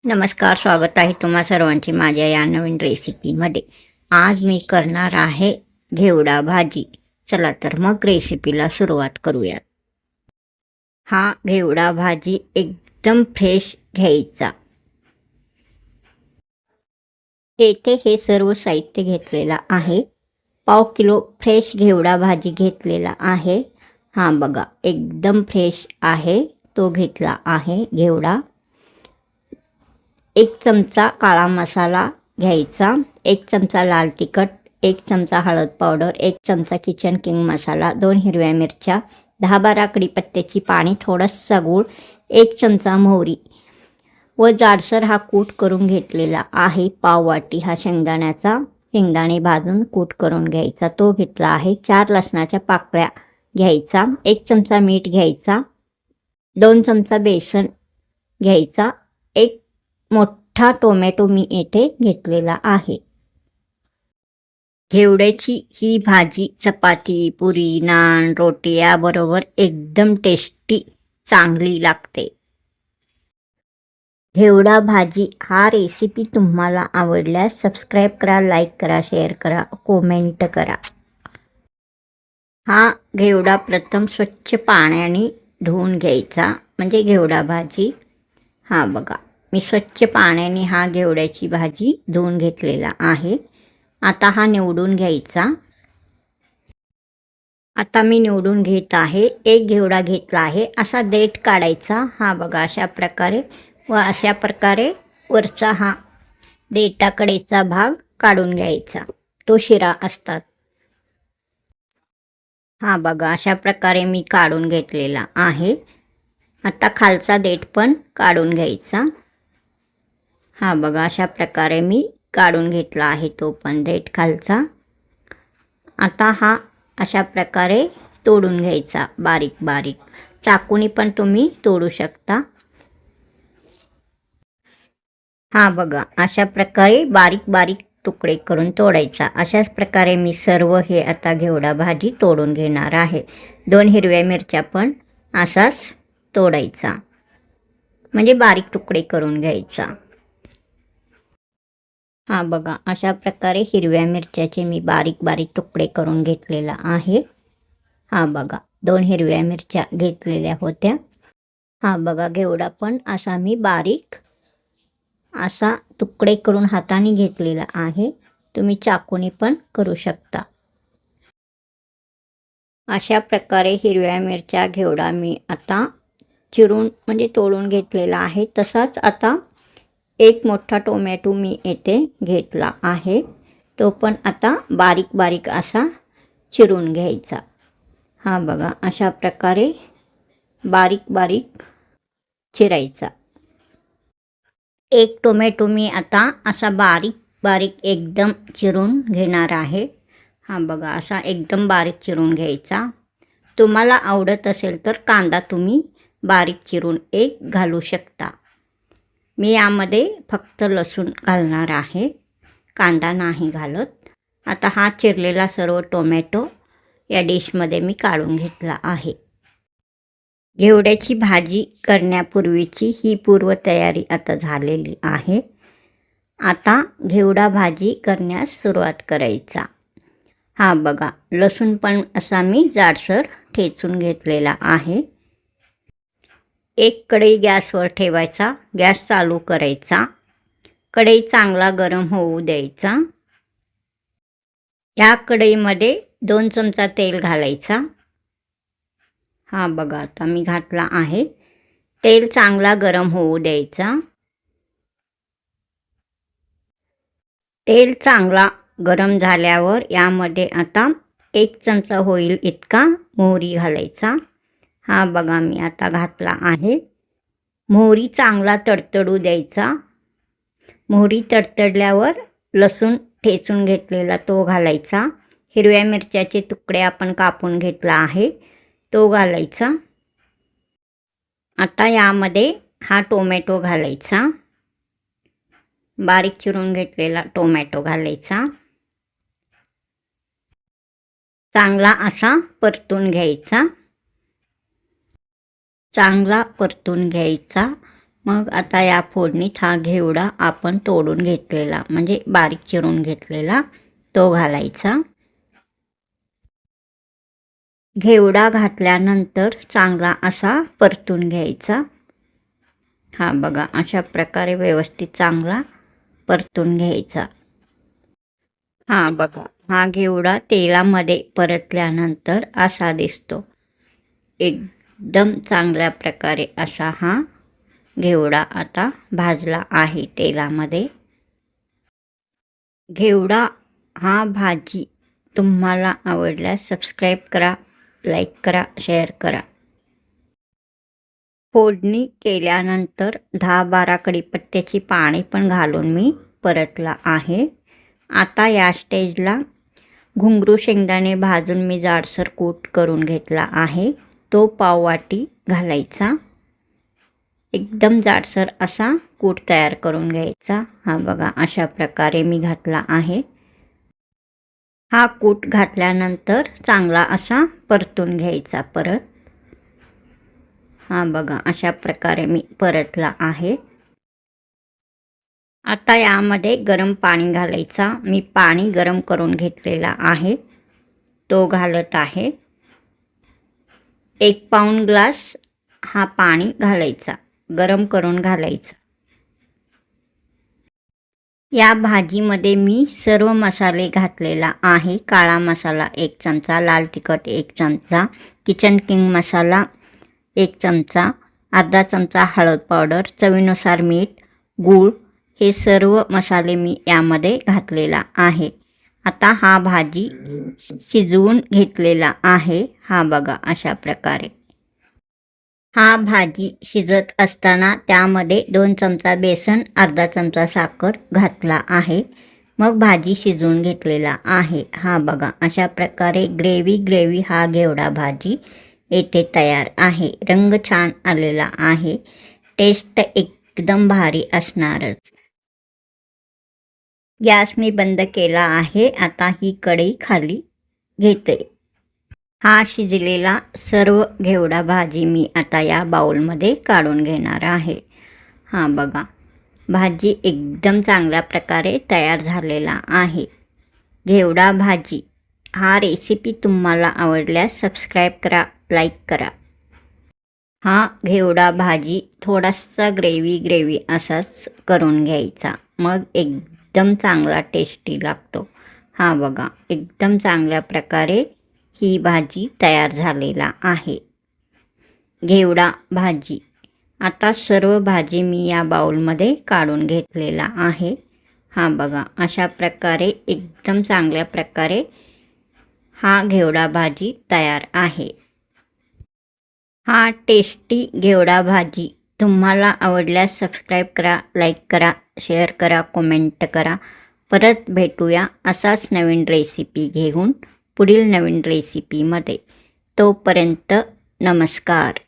नमस्कार, स्वागत आहे तुम्हा सर्वांचे माझ्या या नवीन रेसिपीमध्ये. आज मी करणार आहे घेवडा भाजी. चला तर मग रेसिपीला सुरुवात करूया. हा घेवडा भाजी एकदम फ्रेश घ्यायचा. येथे हे सर्व साहित्य घेतलेलं आहे. पाव किलो फ्रेश घेवडा भाजी घेतलेला आहे. हा बघा, एकदम फ्रेश आहे, तो घेतला आहे घेवडा. 1 चमचा काळा मसाला घ्यायचा, 1 चमचा लाल तिखट, 1 चमचा हळद पावडर, 1 चमचा किचन किंग मसाला, 2 हिरव्या मिरच्या, 10-12 कढीपत्त्याची पाने, थोडासा गूळ, 1 चमचा मोहरी व जाडसर हा कूट करून घेतलेला आहे. पाव वाटी हा शेंगदाणे भाजून कूट करून घ्यायचा, तो घेतला आहे. 4 लसणाच्या पाकळ्या घ्यायचा, 1 चमचा मीठ घ्यायचा, 2 चमचा बेसन घ्यायचा, 1 मोठा टोमॅटो मी येथे घेतलेला आहे. घेवड्याची ही भाजी चपाती, पुरी, नान, रोटी याबरोबर एकदम टेस्टी चांगली लागते. घेवडा भाजी हा रेसिपी तुम्हाला आवडल्यास सबस्क्राईब करा, लाईक करा, शेअर करा, कमेंट करा. हा घेवडा प्रथम स्वच्छ पाण्याने धुवून घ्यायचा, म्हणजे घेवडा भाजी. हा बघा, मी स्वच्छ पाण्याने हा घेवड्याची भाजी धुवून घेतलेला आहे. आता हा निवडून घ्यायचा. आता मी निवडून घेत आहे. 1 घेवडा घेतला आहे. असा देठ काढायचा. हा बघा, अशा प्रकारे व अशा प्रकारे वरचा हा देठाकडेचा भाग काढून घ्यायचा, तो शिरा असतात. हा बघा, अशा प्रकारे मी काढून घेतलेला आहे. आता खालचा देठ पण काढून घ्यायचा. हा बघा, अशा प्रकारे मी काढून घेतला आहे तो पण देठ खालचा. आता हा अशा प्रकारे तोडून घ्यायचा बारीक बारीक. चाकूने पण तुम्ही तोडू शकता. हा बघा, अशा प्रकारे बारीक बारीक तुकडे करून तोडायचा. अशाच प्रकारे मी सर्व हे आता घेवडा भाजी तोडून घेणार आहे. 2 हिरव्या मिरच्या पण असाच तोडायचा, म्हणजे बारीक तुकडे करून घ्यायचा. हा बघा, अशा प्रकारे हिरव्या मिरच्याचे मी बारीक बारीक तुकडे करून घेतलेला आहे. हा बघा, 2 हिरव्या मिरच्या घेतलेल्या होत्या. हा बघा, घेवडा पण असा मी बारीक असा तुकडे करून हाताने घेतलेला आहे. तुम्ही चाकूने पण करू शकता. अशा प्रकारे हिरव्या मिरच्या घेवडा मी आता चिरून म्हणजे तोडून घेतलेला आहे. तसाच आता 1 मोठा टोमॅटो मी येथे घेतला आहे. तो पण आता बारीक बारीक असा चिरून घ्यायचा. हा बघा, अशा प्रकारे बारीक बारीक चिरायचा. 1 टोमॅटो मी आता असा बारीक बारीक एकदम चिरून घेणार आहे. हा बघा, असा एकदम बारीक चिरून घ्यायचा. तुम्हाला आवडत असेल तर कांदा तुम्ही बारीक चिरून 1 घालू शकता. मी यामध्ये फक्त लसूण घालणार आहे, कांदा नाही घालत. आता हा चिरलेला सर्व टोमॅटो या डिशमध्ये मी काढून घेतला आहे. घेवड्याची भाजी करण्यापूर्वीची ही पूर्वतयारी आता झालेली आहे. आता घेवडा भाजी करण्यास सुरुवात करायचा. हा बघा, लसूण पण असा मी जाडसर ठेचून घेतलेला आहे. 1 कढई गॅसवर ठेवायचा, गॅस चालू करायचा. कढई चांगला गरम होऊ द्यायचा. या कढईमध्ये 2 चमचा तेल घालायचा. हा बघा, आता मी घातला आहे. तेल चांगला गरम होऊ द्यायचा. तेल चांगला गरम झाल्यावर यामध्ये आता 1 चमचा होईल इतका मोहरी घालायचा. हा बघा, मी आता घातला आहे. मोहरी चांगला तडतडू द्यायचा. मोहरी तडतडल्यावर लसूण ठेचून घेतलेला तो घालायचा. हिरव्या मिरच्याचे तुकडे आपण कापून घेतला आहे, तो घालायचा. आता यामध्ये हा टोमॅटो घालायचा, बारीक चिरून घेतलेला टोमॅटो घालायचा. चांगला असा परतून घ्यायचा. चांगला परतून घ्यायचा. मग आता या फोडणीत हा घेवडा आपण तोडून घेतलेला म्हणजे बारीक चिरून घेतलेला तो घालायचा. घेवडा घातल्यानंतर चांगला असा परतून घ्यायचा. हा बघा अशा प्रकारे व्यवस्थित चांगला परतून घ्यायचा. हा बघा हा घेवडा तेलामध्ये परतल्यानंतर असा दिसतो. एकदम चांगल्या प्रकारे असा हा घेवडा आता भाजला आहे तेलामध्ये. घेवडा हा भाजी तुम्हाला आवडल्यास सबस्क्राईब करा, लाईक करा, शेअर करा. फोडणी केल्यानंतर 10-12 कढीपत्त्याची पाने पण घालून मी परतला आहे. आता या स्टेजला घुंगरू शेंगदाणे भाजून मी जाडसर कूट करून घेतला आहे. तो पाववाटी घालायचा. एकदम जाडसर असा कूट तयार करून घ्यायचा. हा बघा अशा प्रकारे मी घातला आहे. हा कूट घातल्यानंतर चांगला असा परतून घ्यायचा परत. हा बघा अशा प्रकारे मी परतला आहे. आता यामध्ये गरम पाणी घालायचा. मी पाणी गरम करून घेतलेला आहे तो घालत आहे. 1 पाऊण ग्लास हा पाणी घालायचा, गरम करून घालायचा. या भाजीमध्ये मी सर्व मसाले घातलेला आहे. काळा मसाला 1 चमचा, लाल तिखट 1 चमचा, किचन किंग मसाला 1 चमचा, अर्धा चमचा हळद पावडर, चवीनुसार मीठ, गूळ हे सर्व मसाले मी यामध्ये घातलेला आहे. आता हा भाजी शिजवून घेतलेला आहे. हा बघा अशा प्रकारे. हा भाजी शिजत असताना त्यामध्ये 2 चमचा बेसन, अर्धा चमचा साखर घातला आहे. मग भाजी शिजवून घेतलेला आहे. हा बघा अशा प्रकारे ग्रेव्ही हा घेवडा भाजी येथे तयार आहे. रंग छान आलेला आहे. टेस्ट एकदम भारी असणारच. गॅस मी बंद केला आहे. आता ही कढई खाली घेते. हा शिजलेला सर्व घेवडा भाजी मी आता या बाउलमध्ये काढून घेणार आहे. हा बघा भाजी एकदम चांगल्या प्रकारे तयार झालेला आहे. घेवडा भाजी हा रेसिपी तुम्हाला आवडल्यास सबस्क्राईब करा, लाईक करा. हा घेवडा भाजी थोडासा ग्रेव्ही असाच करून घ्यायचा. मग एकदम चांगला टेस्टी लागतो. हा बघा एकदम चांगल्या प्रकारे ही भाजी तयार झालेला आहे. घेवडा भाजी. आता सर्व भाजी मी या बाउलमध्ये काढून घेतलेला आहे. हा बघा अशा प्रकारे एकदम चांगल्या प्रकारे हा घेवडा भाजी तयार आहे. हा टेस्टी घेवडा भाजी तुम्हाला आवडल्यास सबस्क्राईब करा, लाईक करा, शेअर करा, कमेंट करा. परत भेटूया असाच नवीन रेसिपी घेऊन पुढील नवीन रेसिपीमध्ये. तोपर्यंत नमस्कार.